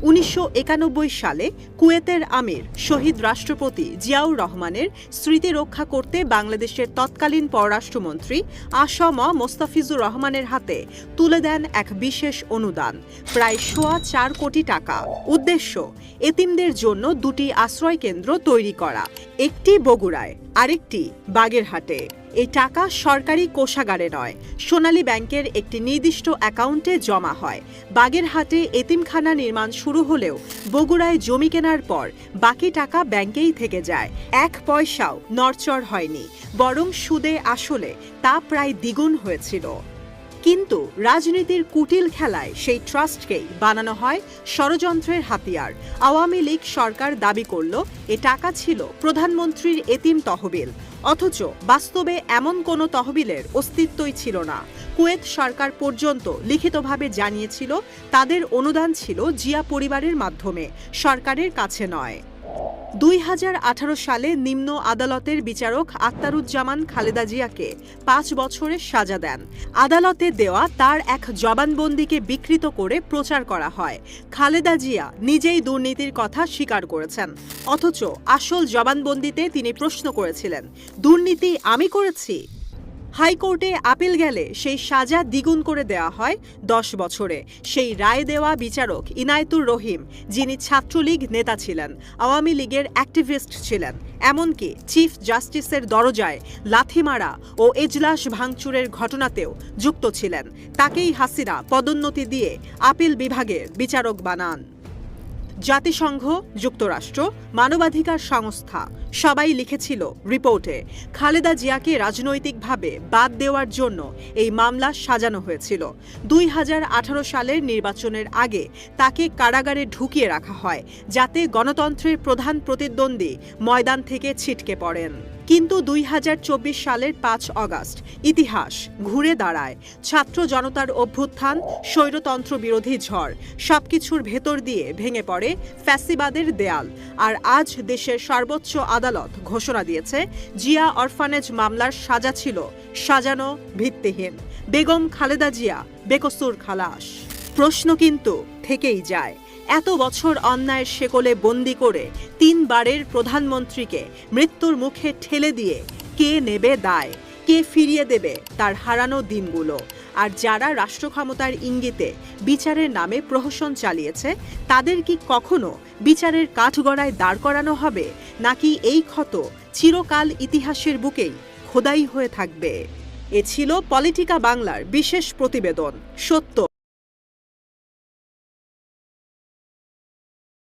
1991 সালে কুয়েতের আমির শহীদ রাষ্ট্রপতি জিয়াউর রহমানের স্মৃতি রক্ষা করতে বাংলাদেশের তৎকালীন পররাষ্ট্রমন্ত্রী আ.স.ম মোস্তাফিজুর রহমানের হাতে তুলে দেন এক বিশেষ অনুদান, প্রায় 4.25 কোটি টাকা। উদ্দেশ্য, এতিমদের জন্য দুটি আশ্রয়কেন্দ্র তৈরি করা, একটি বগুড়ায়, আরেকটি বাগেরহাটে। এই টাকা সরকারি কোষাগারে নয়, সোনালী ব্যাংকের একটি নির্দিষ্ট অ্যাকাউন্টে জমা হয়। বাগেরহাটে এতিমখানা নির্মাণ শুরু হলেও বগুড়ায় জমি কেনার পর বাকি টাকা ব্যাংকেই থেকে যায়। 1 পয়সাও নড়চড় হয়নি, বরং সুদে আসলে তা প্রায় দ্বিগুণ হয়েছিল। কিন্তু রাজনীতির কুটিল খেলায় সেই ট্রাস্টকেই বানানো হয় ষড়যন্ত্রের হাতিয়ার। আওয়ামী লীগ সরকার দাবি করল এ টাকা ছিল প্রধানমন্ত্রীর এতিম তহবিল, অথচ বাস্তবে এমন কোনো তহবিলের অস্তিত্বই ছিল না। কুয়েত সরকার পর্যন্ত লিখিতভাবে জানিয়েছিল তাদের অনুদান ছিল জিয়া পরিবারের মাধ্যমে, সরকারের কাছে নয়। 2018 সালে নিম্ন আদালতের বিচারক আখতারুজ্জামান খালেদা জিয়াকে 5 বছরের সাজা দেন। আদালতে দেওয়া তার এক জবানবন্দিকে বিকৃত করে প্রচার করা হয়। খালেদা জিয়া নিজেই দুর্নীতির কথা স্বীকার করেছেন, অথচ আসল জবানবন্দিতে তিনি প্রশ্ন করেছিলেন, দুর্নীতি আমি করেছি? হাইকোর্টে আপিল গেলে সেই সাজা দ্বিগুণ করে দেওয়া হয় 10 বছরে। সেই রায় দেওয়া বিচারক ইনায়েতুর রহিম, যিনি ছাত্রলীগ নেতা ছিলেন, আওয়ামী লীগের অ্যাক্টিভিস্ট ছিলেন, এমনকি চিফ জাস্টিসের দরজায় লাথি মারা ও এজলাস ভাঙচুরের ঘটনাতেও যুক্ত ছিলেন, তাকেই হাসিনা পদোন্নতি দিয়ে আপিল বিভাগের বিচারক বানান। জাতিসংঘ, যুক্তরাষ্ট্র, মানবাধিকার সংস্থা সবাই লিখেছিল রিপোর্টে, খালেদা জিয়াকে রাজনৈতিকভাবে বাদ দেওয়ার জন্য এই মামলা সাজানো হয়েছিল। 2018 সালের নির্বাচনের আগে তাকে কারাগারে ঢুকিয়ে রাখা হয়, যাতে গণতন্ত্রের প্রধান প্রতিদ্বন্দ্বী ময়দান থেকে ছিটকে পড়েন। কিন্তু 2024 সালের 5 অগাস্ট ইতিহাস ঘুরে দাঁড়ায়। ছাত্র জনতার অভ্যুত্থান, স্বৈরতন্ত্র বিরোধী ঝড়, সবকিছুর ভেতর দিয়ে ভেঙে পড়ে ফ্যাসিবাদের দেয়াল। আর আজ দেশের সর্বোচ্চ আদালত ঘোষণা দিয়েছে জিয়া অরফানেজ মামলার সাজা ছিল সাজানো, ভিত্তিহীন। বেগম খালেদা জিয়া বেকসুর খালাস। প্রশ্ন কিন্তু থেকেই যায়, এত বছর অন্যায়ের শেকলে বন্দি করে 3 বারের প্রধানমন্ত্রীকে মৃত্যুর মুখে ঠেলে দিয়ে কে নেবে দায়? কে ফিরিয়ে দেবে তার হারানো দিনগুলো? আর যারা রাষ্ট্র ক্ষমতার ইঙ্গিতে বিচারের নামে প্রহসন চালিয়েছে, তাদের কি কখনো বিচারের কাঠগড়ায় দাঁড় করানো হবে, নাকি এই ক্ষত চিরকাল ইতিহাসের বুকেই খোদাই হয়ে থাকবে? এ ছিল পলিটিকা বাংলার বিশেষ প্রতিবেদন, সত্য।